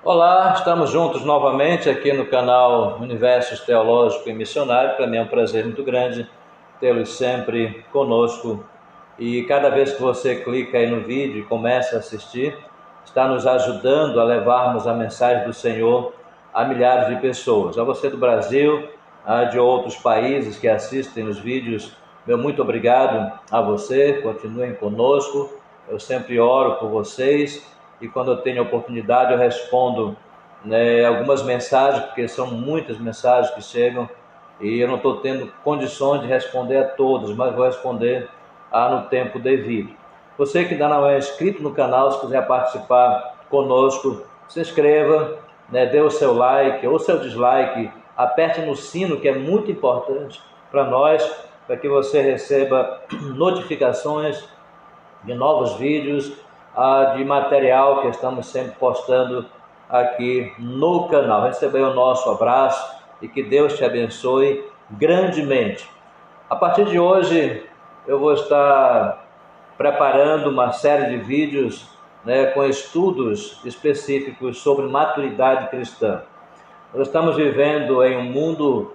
Olá, estamos juntos novamente aqui no canal Universos Teológico e Missionário. Para mim é um prazer muito grande tê-los sempre conosco. E cada vez que você clica aí no vídeo e começa a assistir, está nos ajudando a levarmos a mensagem do Senhor a milhares de pessoas. A você do Brasil, a de outros países que assistem os vídeos, meu muito obrigado a você, continuem conosco. Eu sempre oro por vocês e quando eu tenho oportunidade eu respondo, algumas mensagens, porque são muitas mensagens que chegam e eu não estou tendo condições de responder a todas, mas vou responder no tempo devido. Você que ainda não é inscrito no canal, se quiser participar conosco, se inscreva, dê o seu like ou seu dislike, aperte no sino, que é muito importante para nós, para que você receba notificações de novos vídeos, de material que estamos sempre postando aqui no canal. Receba aí o nosso abraço e que Deus te abençoe grandemente. A partir de hoje eu vou estar preparando uma série de vídeos, com estudos específicos sobre maturidade cristã. Nós estamos vivendo em um mundo,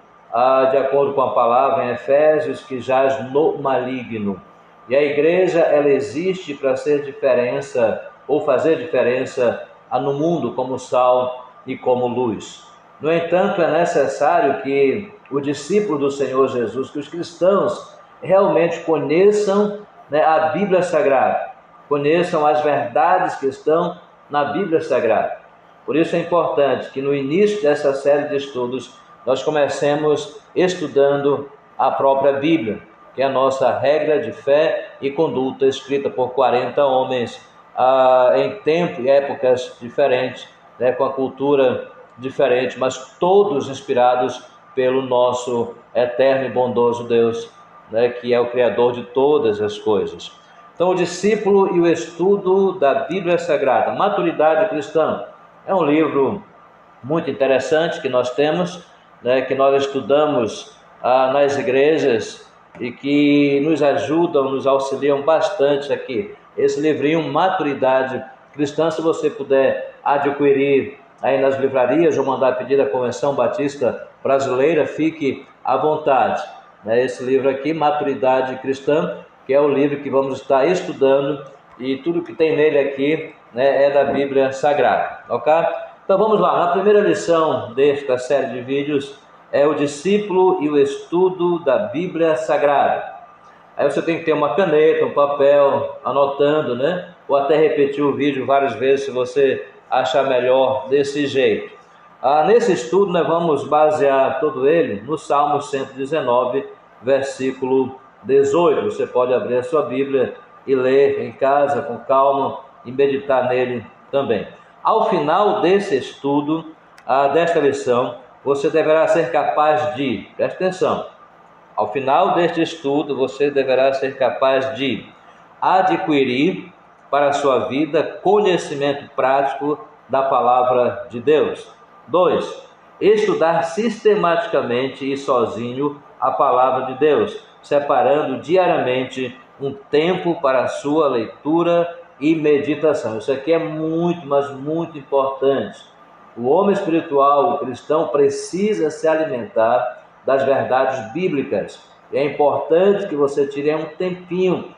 de acordo com a palavra em Efésios, que jaz no maligno. E a igreja, ela existe para ser diferença, ou fazer diferença no mundo como sal e como luz. No entanto, é necessário que o discípulo do Senhor Jesus, que os cristãos realmente conheçam, a Bíblia Sagrada, conheçam as verdades que estão na Bíblia Sagrada. Por isso é importante que no início dessa série de estudos nós comecemos estudando a própria Bíblia, que é a nossa regra de fé e conduta escrita por 40 homens em tempo e épocas diferentes, com a cultura diferente, mas todos inspirados pelo nosso eterno e bondoso Deus, que é o Criador de todas as coisas. Então, o discípulo e o estudo da Bíblia Sagrada, Maturidade Cristã, é um livro muito interessante que nós temos, que nós estudamos nas igrejas e que nos ajudam, nos auxiliam bastante aqui. Esse livrinho, Maturidade Cristã, se você puder adquirir aí nas livrarias ou mandar pedir à Convenção Batista Brasileira, fique à vontade. Esse livro aqui, Maturidade Cristã, que é o livro que vamos estar estudando, e tudo que tem nele aqui, é da Bíblia Sagrada, ok? Então vamos lá, na primeira lição desta série de vídeos é o discípulo e o estudo da Bíblia Sagrada. Aí você tem que ter uma caneta, um papel, anotando, ou até repetir o vídeo várias vezes se você achar melhor desse jeito. Nesse estudo nós vamos basear todo ele no Salmo 119, versículo 18. Você pode abrir a sua Bíblia e ler em casa com calma e meditar nele também. Ao final desse estudo, desta lição, você deverá ser capaz de, preste atenção, ao final deste estudo, você deverá ser capaz de adquirir para a sua vida conhecimento prático da palavra de Deus. 2. Estudar sistematicamente e sozinho a palavra de Deus, separando diariamente um tempo para a sua leitura e meditação. Isso aqui é muito, mas muito importante. O homem espiritual, o cristão, precisa se alimentar das verdades bíblicas. E é importante que você tire um tempinho,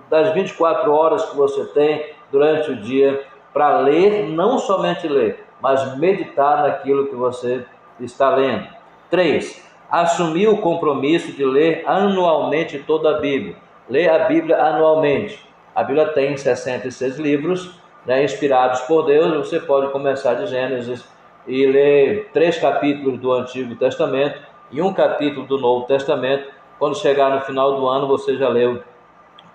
das 24 horas que você tem durante o dia para ler, não somente ler, mas meditar naquilo que você está lendo. 3. Assumir o compromisso de ler anualmente toda a Bíblia. Ler a Bíblia anualmente. A Bíblia tem 66 livros, inspirados por Deus. Você pode começar de Gênesis e ler 3 capítulos do Antigo Testamento e 1 capítulo do Novo Testamento. Quando chegar no final do ano, você já leu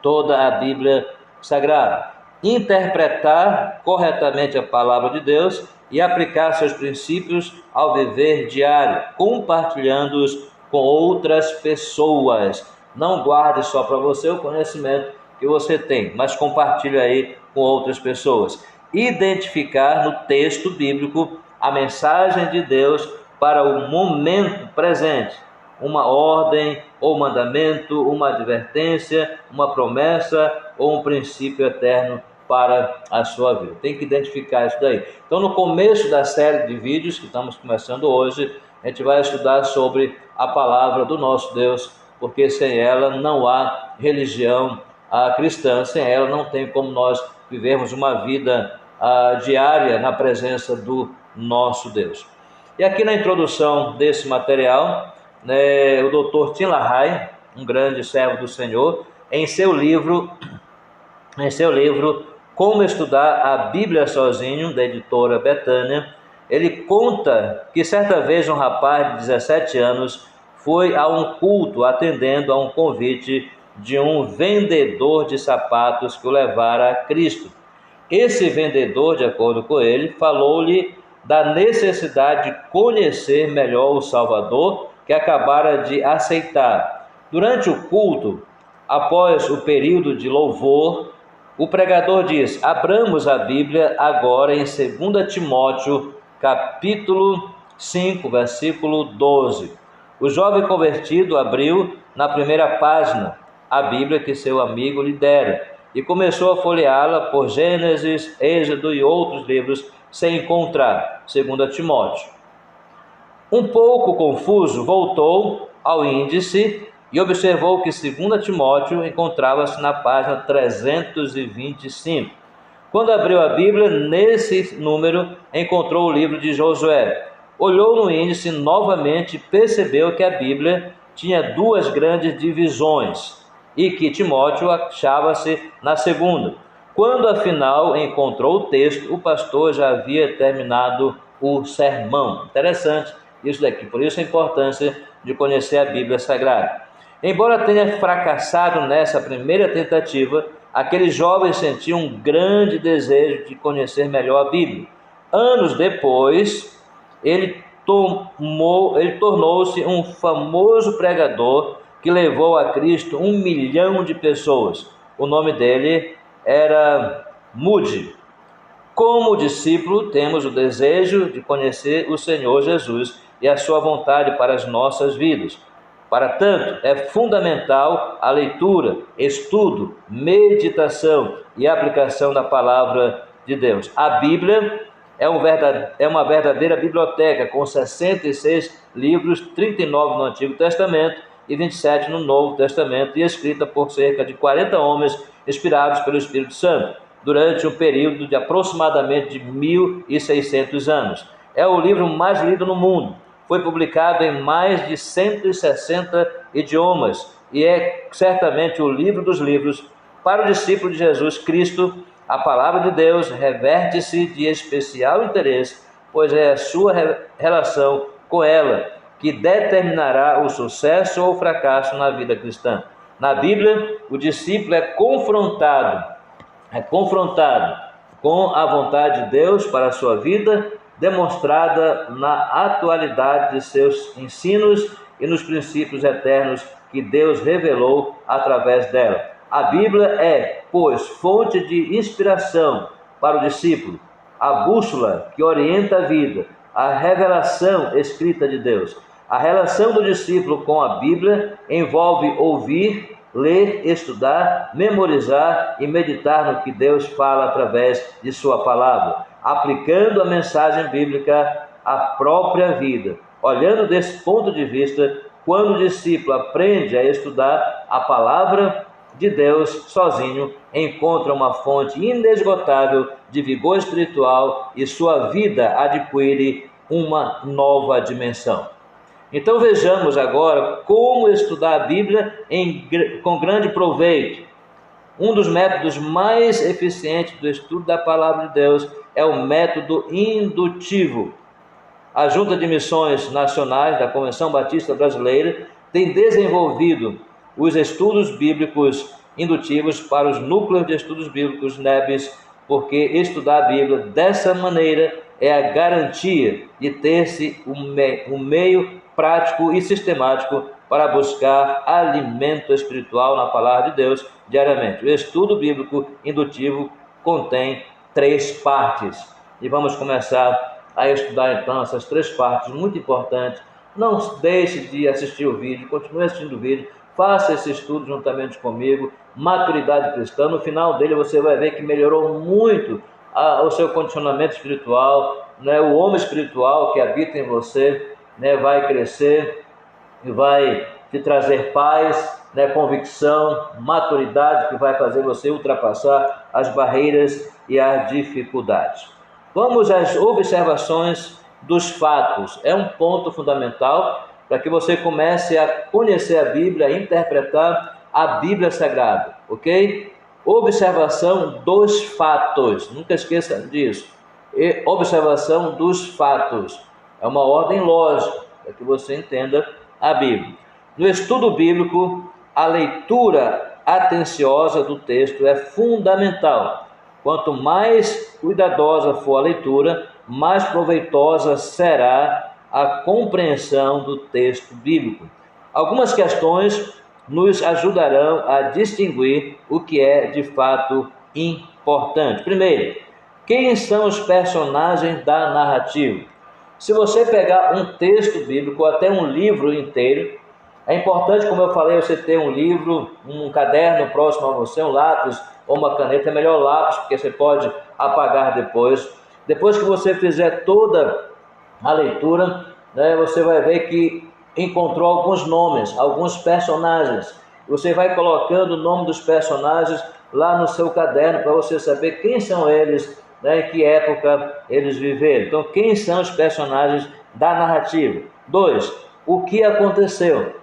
toda a Bíblia Sagrada. Interpretar corretamente a palavra de Deus e aplicar seus princípios ao viver diário, compartilhando-os com outras pessoas. Não guarde só para você o conhecimento que você tem, mas compartilhe aí com outras pessoas. Identificar no texto bíblico a mensagem de Deus para o momento presente. Uma ordem ou mandamento, uma advertência, uma promessa ou um princípio eterno para a sua vida. Tem que identificar isso daí. Então, no começo da série de vídeos que estamos começando hoje, a gente vai estudar sobre a palavra do nosso Deus, porque sem ela não há religião cristã, sem ela não tem como nós vivermos uma vida diária na presença do nosso Deus. E aqui na introdução desse material, né, o Dr. Tim LaHaye, um grande servo do Senhor, em seu livro Como Estudar a Bíblia Sozinho, da editora Betânia, ele conta que certa vez um rapaz de 17 anos foi a um culto atendendo a um convite de um vendedor de sapatos que o levara a Cristo. Esse vendedor, de acordo com ele, falou-lhe da necessidade de conhecer melhor o Salvador que acabara de aceitar. Durante o culto, após o período de louvor, o pregador diz: abramos a Bíblia agora em 2 Timóteo, capítulo 5, versículo 12. O jovem convertido abriu na primeira página a Bíblia que seu amigo lhe dera e começou a folheá-la por Gênesis, Êxodo e outros livros sem encontrar 2 Timóteo. Um pouco confuso, voltou ao índice e observou que 2 Timóteo encontrava-se na página 325. Quando abriu a Bíblia, nesse número, encontrou o livro de Josué. Olhou no índice novamente e percebeu que a Bíblia tinha duas grandes divisões e que Timóteo achava-se na segunda. Quando afinal encontrou o texto, o pastor já havia terminado o sermão. Interessante isso daqui, por isso a importância de conhecer a Bíblia Sagrada. Embora tenha fracassado nessa primeira tentativa, aquele jovem sentiu um grande desejo de conhecer melhor a Bíblia. Anos depois, ele tornou-se um famoso pregador que levou a Cristo 1 milhão de pessoas. O nome dele era Moody. Como discípulo, temos o desejo de conhecer o Senhor Jesus e a sua vontade para as nossas vidas. Para tanto, é fundamental a leitura, estudo, meditação e aplicação da palavra de Deus. A Bíblia é uma verdadeira biblioteca com 66 livros, 39 no Antigo Testamento e 27 no Novo Testamento, e escrita por cerca de 40 homens inspirados pelo Espírito Santo, durante um período de aproximadamente de 1.600 anos. É o livro mais lido no mundo. Foi publicado em mais de 160 idiomas e é certamente o livro dos livros. Para o discípulo de Jesus Cristo, a palavra de Deus reverte-se de especial interesse, pois é a sua relação com ela que determinará o sucesso ou o fracasso na vida cristã. Na Bíblia, o discípulo é confrontado com a vontade de Deus para a sua vida, demonstrada na atualidade de seus ensinos e nos princípios eternos que Deus revelou através dela. A Bíblia é, pois, fonte de inspiração para o discípulo, a bússola que orienta a vida, a revelação escrita de Deus. A relação do discípulo com a Bíblia envolve ouvir, ler, estudar, memorizar e meditar no que Deus fala através de sua palavra, aplicando a mensagem bíblica à própria vida. Olhando desse ponto de vista, quando o discípulo aprende a estudar a palavra de Deus sozinho, encontra uma fonte inesgotável de vigor espiritual e sua vida adquire uma nova dimensão. Então vejamos agora como estudar a Bíblia com grande proveito. Um dos métodos mais eficientes do estudo da palavra de Deus é o método indutivo. A Junta de Missões Nacionais da Convenção Batista Brasileira tem desenvolvido os estudos bíblicos indutivos para os núcleos de estudos bíblicos NEBs, porque estudar a Bíblia dessa maneira é a garantia de ter-se um meio prático e sistemático para buscar alimento espiritual na palavra de Deus diariamente. O estudo bíblico indutivo contém 3 partes e vamos começar a estudar então essas 3 partes muito importantes. Não deixe de assistir o vídeo, continue assistindo o vídeo, faça esse estudo juntamente comigo, Maturidade Cristã. No final dele você vai ver que melhorou muito o seu condicionamento espiritual, né? O homem espiritual que habita em você, né, vai crescer e vai te trazer paz, né, convicção, maturidade, que vai fazer você ultrapassar as barreiras e as dificuldades. Vamos às observações dos fatos. É um ponto fundamental para que você comece a conhecer a Bíblia, a interpretar a Bíblia Sagrada, ok? Observação dos fatos, nunca esqueça disso. E observação dos fatos é uma ordem lógica para que você entenda a Bíblia. No estudo bíblico, a leitura atenciosa do texto é fundamental. Quanto mais cuidadosa for a leitura, mais proveitosa será a compreensão do texto bíblico. Algumas questões nos ajudarão a distinguir o que é de fato importante. Primeiro, quem são os personagens da narrativa? Se você pegar um texto bíblico ou até um livro inteiro, é importante, como eu falei, você ter um livro, um caderno próximo a você, um lápis ou uma caneta. É melhor o lápis, porque você pode apagar depois. Depois que você fizer toda a leitura, né, você vai ver que encontrou alguns nomes, alguns personagens. Você vai colocando o nome dos personagens lá no seu caderno para você saber quem são eles, né, em que época eles viveram. Então, quem são os personagens da narrativa? 2. O que aconteceu?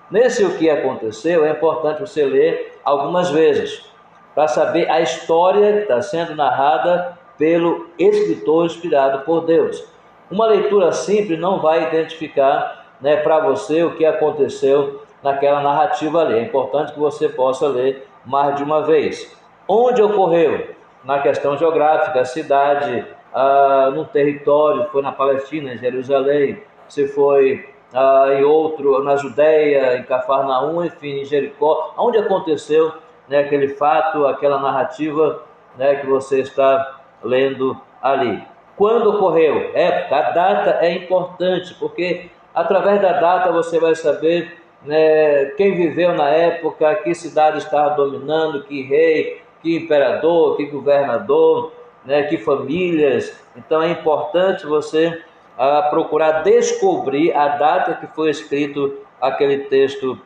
Nesse o que aconteceu, é importante você ler algumas vezes, para saber a história que está sendo narrada pelo escritor inspirado por Deus. Uma leitura simples não vai identificar, né, para você o que aconteceu naquela narrativa ali. É importante que você possa ler mais de uma vez. Onde ocorreu? Na questão geográfica, a cidade, no território, foi na Palestina, em Jerusalém, se foi em outro, na Judéia, em Cafarnaum, enfim, em Jericó, onde aconteceu, né, aquele fato, aquela narrativa, né, que você está lendo ali. Quando ocorreu? Época. A data é importante, porque através da data você vai saber, né, quem viveu na época, que cidade estava dominando, que rei, que imperador, que governador, né, que famílias. Então é importante você procurar descobrir a data que foi escrito aquele texto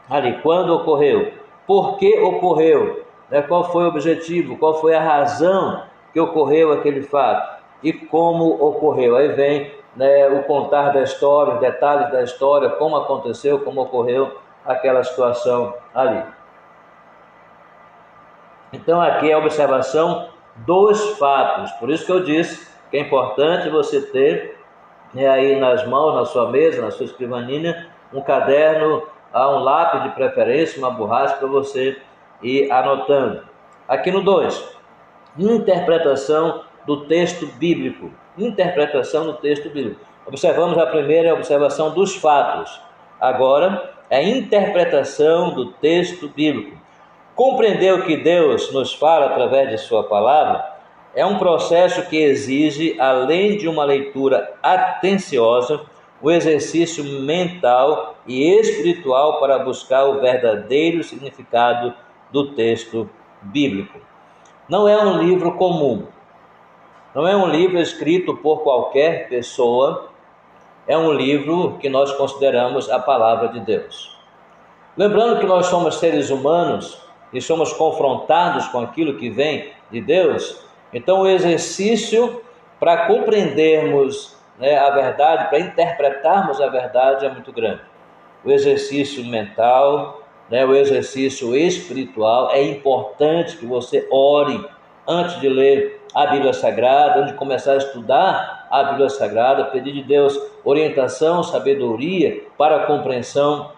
ali, quando ocorreu, por que ocorreu, né, qual foi o objetivo, qual foi a razão que ocorreu aquele fato e como ocorreu. Aí vem, né, o contar da história, os detalhes da história, como aconteceu, como ocorreu aquela situação ali. Então aqui é a observação dos fatos, por isso que eu disse que é importante você ter aí nas mãos, na sua mesa, na sua escrivaninha, um caderno, um lápis de preferência, uma borracha para você ir anotando. Aqui no 2, interpretação do texto bíblico. Interpretação do texto bíblico. Observamos a primeira, a observação dos fatos. Agora, é a interpretação do texto bíblico. Compreender o que Deus nos fala através de sua palavra é um processo que exige, além de uma leitura atenciosa, o exercício mental e espiritual para buscar o verdadeiro significado do texto bíblico. Não é um livro comum, não é um livro escrito por qualquer pessoa, é um livro que nós consideramos a palavra de Deus. Lembrando que nós somos seres humanos e somos confrontados com aquilo que vem de Deus, então o exercício para compreendermos, né, a verdade, para interpretarmos a verdade é muito grande. O exercício mental, né, o exercício espiritual, é importante que você ore antes de ler a Bíblia Sagrada, antes de começar a estudar a Bíblia Sagrada, pedir de Deus orientação, sabedoria para a compreensão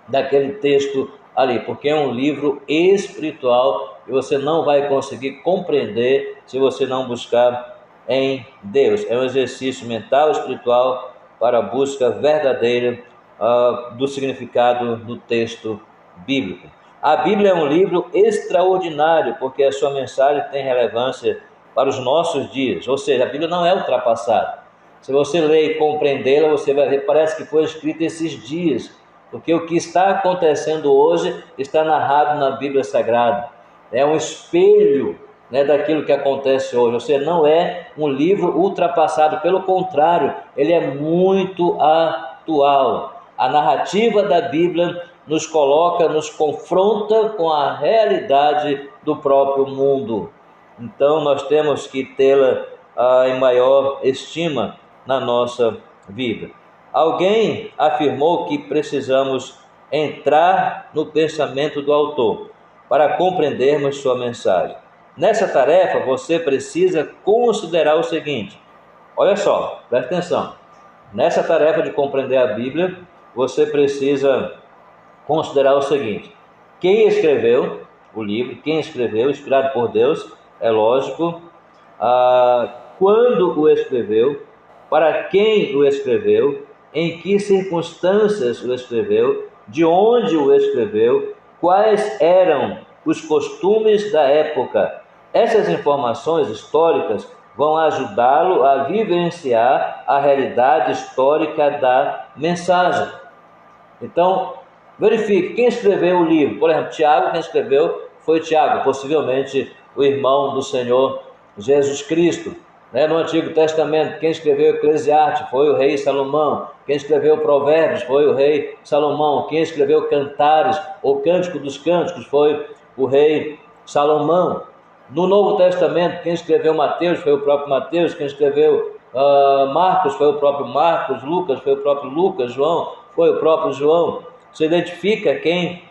daquele texto ali, porque é um livro espiritual e você não vai conseguir compreender se você não buscar em Deus. É um exercício mental e espiritual para a busca verdadeira do significado do texto bíblico. A Bíblia é um livro extraordinário, porque a sua mensagem tem relevância para os nossos dias, ou seja, a Bíblia não é ultrapassada. Se você ler e compreendê-la, você vai ver, parece que foi escrita esses dias, porque o que está acontecendo hoje está narrado na Bíblia Sagrada. É um espelho, né, daquilo que acontece hoje. Ou seja, não é um livro ultrapassado, pelo contrário, ele é muito atual. A narrativa da Bíblia nos coloca, nos confronta com a realidade do próprio mundo. Então nós temos que tê-la em maior estima na nossa vida. Alguém afirmou que precisamos entrar no pensamento do autor para compreendermos sua mensagem. Nessa tarefa, você precisa considerar o seguinte: olha só, presta atenção. Nessa tarefa de compreender a Bíblia, você precisa considerar o seguinte: quem escreveu o livro, quem escreveu, inspirado por Deus, é lógico, quando o escreveu, para quem o escreveu, em que circunstâncias o escreveu, de onde o escreveu, quais eram os costumes da época. Essas informações históricas vão ajudá-lo a vivenciar a realidade histórica da mensagem. Então, verifique quem escreveu o livro. Por exemplo, Tiago, quem escreveu foi Tiago, possivelmente o irmão do Senhor Jesus Cristo. No Antigo Testamento, quem escreveu Eclesiastes foi o rei Salomão. Quem escreveu Provérbios foi o rei Salomão. Quem escreveu Cantares, ou Cântico dos Cânticos, foi o rei Salomão. No Novo Testamento, quem escreveu Mateus foi o próprio Mateus. Quem escreveu Marcos foi o próprio Marcos. Lucas foi o próprio Lucas. João foi o próprio João. Você identifica quem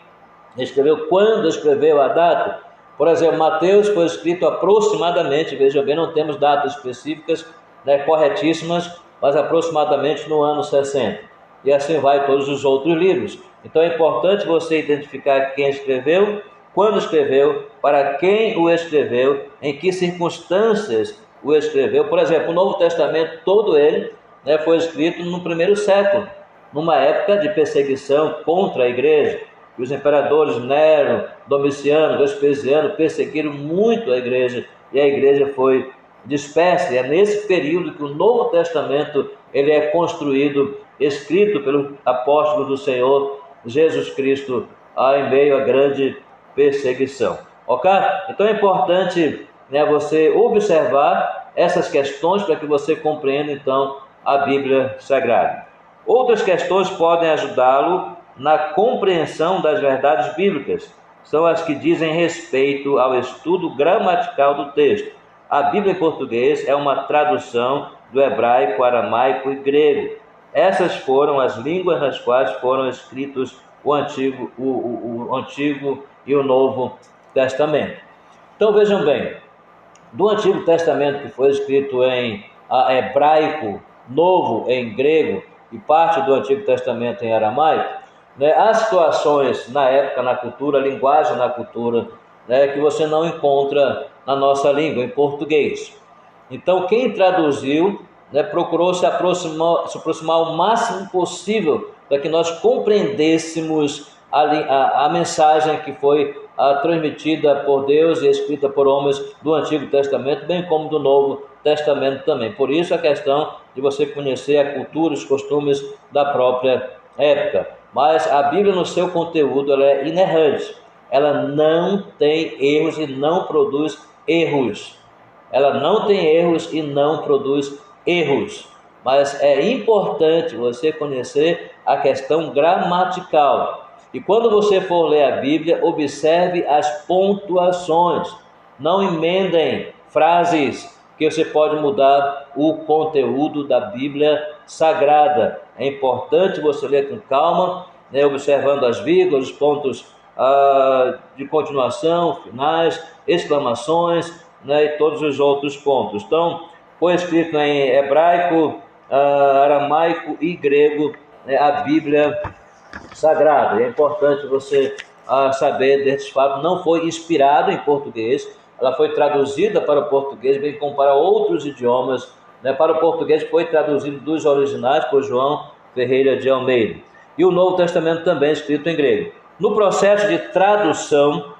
escreveu, quando escreveu, a data. Por exemplo, Mateus foi escrito aproximadamente, veja bem, não temos datas específicas, corretíssimas, mas aproximadamente no ano 60. E assim vai todos os outros livros. Então é importante você identificar quem escreveu, quando escreveu, para quem o escreveu, em que circunstâncias o escreveu. Por exemplo, o Novo Testamento, todo ele foi escrito no primeiro século, numa época de perseguição contra a igreja. Os imperadores Nero, Domiciano, Vespasiano perseguiram muito a igreja, e a igreja foi dispersa. E é nesse período que o Novo Testamento ele é construído, escrito pelo apóstolo do Senhor Jesus Cristo, em meio à grande perseguição. Ok? Então é importante você observar essas questões para que você compreenda então a Bíblia Sagrada. Outras questões podem ajudá-lo na compreensão das verdades bíblicas. São as que dizem respeito ao estudo gramatical do texto. A Bíblia em português é uma tradução do hebraico, aramaico e grego. Essas foram as línguas nas quais foram escritos o Antigo e o Novo Testamento. Então vejam bem, do Antigo Testamento, que foi escrito em hebraico, Novo em grego e parte do Antigo Testamento em aramaico, há situações na época, na cultura, linguagem na cultura, que você não encontra na nossa língua, em português. Então, quem traduziu, procurou se aproximar o máximo possível para que nós compreendêssemos a mensagem que foi transmitida por Deus e escrita por homens do Antigo Testamento, bem como do Novo Testamento também. Por isso a questão de você conhecer a cultura, os costumes da própria época. Mas a Bíblia, no seu conteúdo, ela é inerrante. Ela não tem erros e não produz erros. Ela não tem erros e não produz erros. Mas é importante você conhecer a questão gramatical. E quando você for ler a Bíblia, observe as pontuações. Não emendem frases, que você pode mudar o conteúdo da Bíblia Sagrada. É importante você ler com calma, observando as vírgulas, os pontos de continuação, finais, exclamações, e todos os outros pontos. Então, foi escrito em hebraico, aramaico e grego, a Bíblia Sagrada. É importante você saber desses fatos. Não foi inspirado em português, ela foi traduzida para o português, bem como para outros idiomas. Para o português foi traduzido dos originais por João Ferreira de Almeida. E o Novo Testamento também é escrito em grego. No processo de tradução,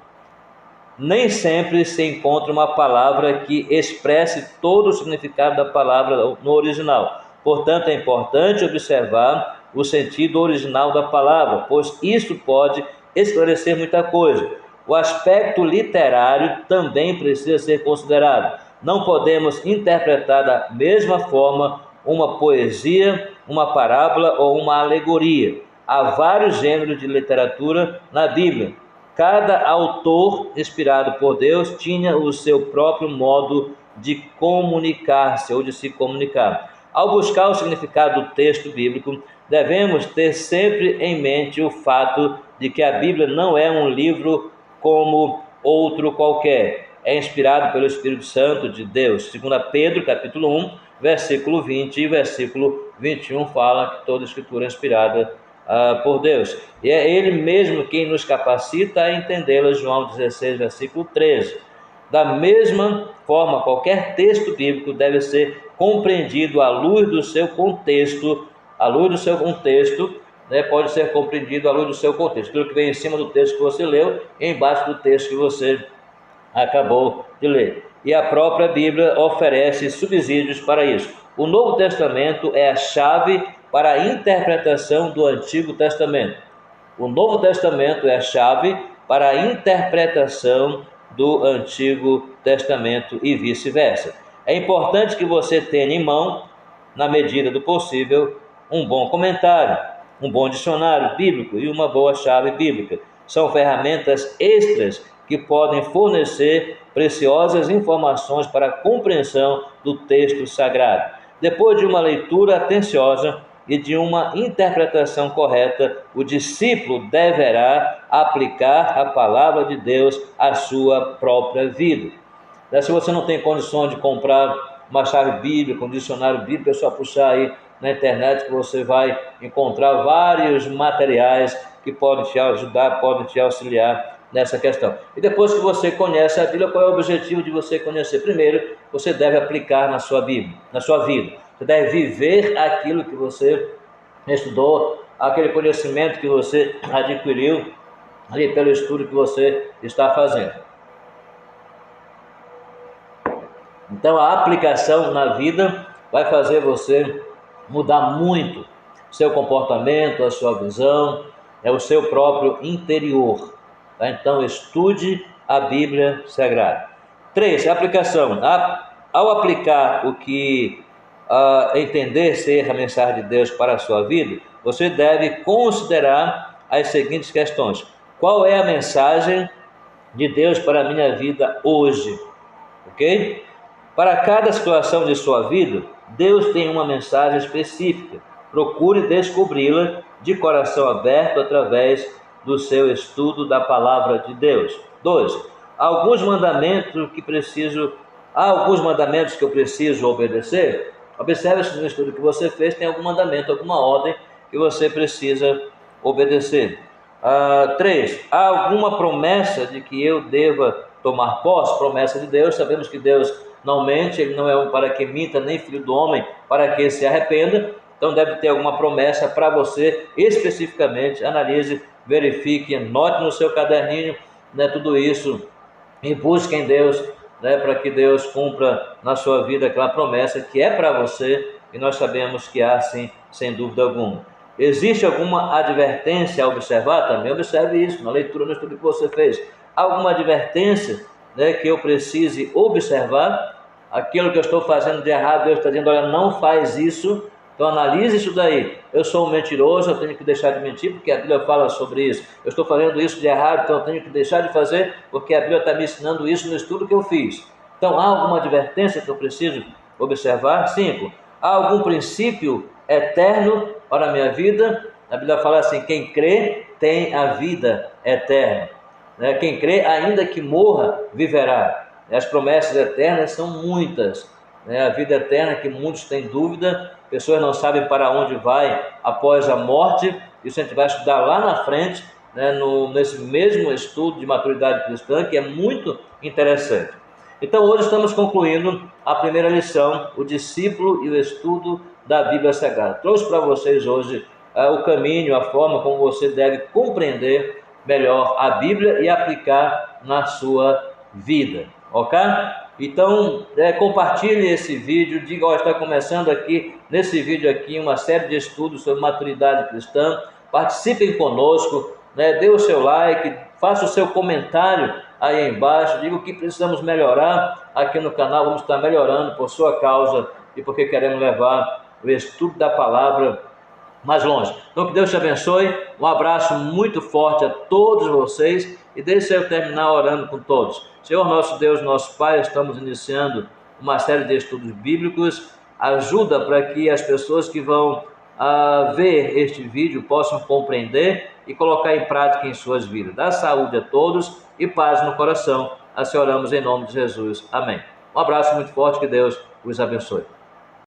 nem sempre se encontra uma palavra que expresse todo o significado da palavra no original. Portanto, é importante observar o sentido original da palavra, pois isso pode esclarecer muita coisa. O aspecto literário também precisa ser considerado. Não podemos interpretar da mesma forma uma poesia, uma parábola ou uma alegoria. Há vários gêneros de literatura na Bíblia. Cada autor inspirado por Deus tinha o seu próprio modo de comunicar-se ou de se comunicar. Ao buscar o significado do texto bíblico, devemos ter sempre em mente o fato de que a Bíblia não é um livro como outro qualquer. É inspirado pelo Espírito Santo de Deus. 2 Pedro, capítulo 1, versículo 20 e versículo 21 fala que toda a Escritura é inspirada por Deus. E é Ele mesmo quem nos capacita a entendê-la. João 16, versículo 13. Da mesma forma, qualquer texto bíblico deve ser compreendido à luz do seu contexto. À luz do seu contexto, pode ser compreendido à luz do seu contexto. Aquilo que vem em cima do texto que você leu, embaixo do texto que você acabou de ler. E a própria Bíblia oferece subsídios para isso. O Novo Testamento é a chave para a interpretação do Antigo Testamento. O Novo Testamento é a chave para a interpretação do Antigo Testamento e vice-versa. É importante que você tenha em mão, na medida do possível, um bom comentário, um bom dicionário bíblico e uma boa chave bíblica. São ferramentas extras que podem fornecer preciosas informações para a compreensão do texto sagrado. Depois de uma leitura atenciosa e de uma interpretação correta, o discípulo deverá aplicar a palavra de Deus à sua própria vida. Se você não tem condições de comprar uma chave bíblica, um dicionário bíblico, é só puxar aí na internet que você vai encontrar vários materiais que podem te ajudar, podem te auxiliar nessa questão. E depois que você conhece a Bíblia, qual é o objetivo de você conhecer? Primeiro, você deve aplicar na sua Bíblia, na sua vida. Você deve viver aquilo que você estudou, aquele conhecimento que você adquiriu ali pelo estudo que você está fazendo. Então, a aplicação na vida vai fazer você mudar muito seu comportamento, a sua visão, o seu próprio interior. Tá? Então, estude a Bíblia Sagrada. 3. Aplicação. Ao aplicar o que entender ser a mensagem de Deus para a sua vida, você deve considerar as seguintes questões. Qual é a mensagem de Deus para a minha vida hoje? Ok? Para cada situação de sua vida, Deus tem uma mensagem específica. Procure descobri-la de coração aberto através do seu estudo da palavra de Deus. 2. Há alguns mandamentos que eu preciso obedecer. Observe se no estudo que você fez tem algum mandamento, alguma ordem que você precisa obedecer. 3. Há alguma promessa de que eu deva tomar posse? Promessa de Deus. Sabemos que Deus não mente, Ele não é um para que minta, nem filho do homem para que se arrependa. Então deve ter alguma promessa para você especificamente. Analise, verifique, anote no seu caderninho, tudo isso, e busque em Deus, para que Deus cumpra na sua vida aquela promessa que é para você, e nós sabemos que há sim, sem dúvida alguma. Existe alguma advertência a observar? Também observe isso na leitura, no estudo que você fez. Há alguma advertência que eu precise observar? Aquilo que eu estou fazendo de errado, Deus está dizendo, olha, não faz isso. Então analise isso daí. Eu sou um mentiroso, eu tenho que deixar de mentir, porque a Bíblia fala sobre isso. Eu estou fazendo isso de errado, então eu tenho que deixar de fazer, porque a Bíblia está me ensinando isso no estudo que eu fiz. Então há alguma advertência que eu preciso observar? 5. Há algum princípio eterno para a minha vida? A Bíblia fala assim, quem crê tem a vida eterna. Quem crê, ainda que morra, viverá. As promessas eternas são muitas. A vida eterna, que muitos têm dúvida, pessoas não sabem para onde vai após a morte. Isso a gente vai estudar lá na frente, nesse mesmo estudo de maturidade cristã, que é muito interessante. Então hoje estamos concluindo a primeira lição, o discípulo e o estudo da Bíblia Sagrada. Trouxe para vocês hoje o caminho, a forma como você deve compreender melhor a Bíblia e aplicar na sua vida, ok? Então, compartilhe esse vídeo, diga, ó, está começando aqui, nesse vídeo aqui, uma série de estudos sobre maturidade cristã. Participem conosco, né? Dê o seu like, faça o seu comentário aí embaixo, diga o que precisamos melhorar aqui no canal. Vamos estar melhorando por sua causa e porque queremos levar o estudo da palavra mais longe. Então que Deus te abençoe, um abraço muito forte a todos vocês e deixe eu terminar orando com todos. Senhor nosso Deus, nosso Pai, estamos iniciando uma série de estudos bíblicos. Ajuda para que as pessoas que vão ver este vídeo possam compreender e colocar em prática em suas vidas. Dá saúde a todos e paz no coração. Assim oramos em nome de Jesus. Amém. Um abraço muito forte, que Deus os abençoe.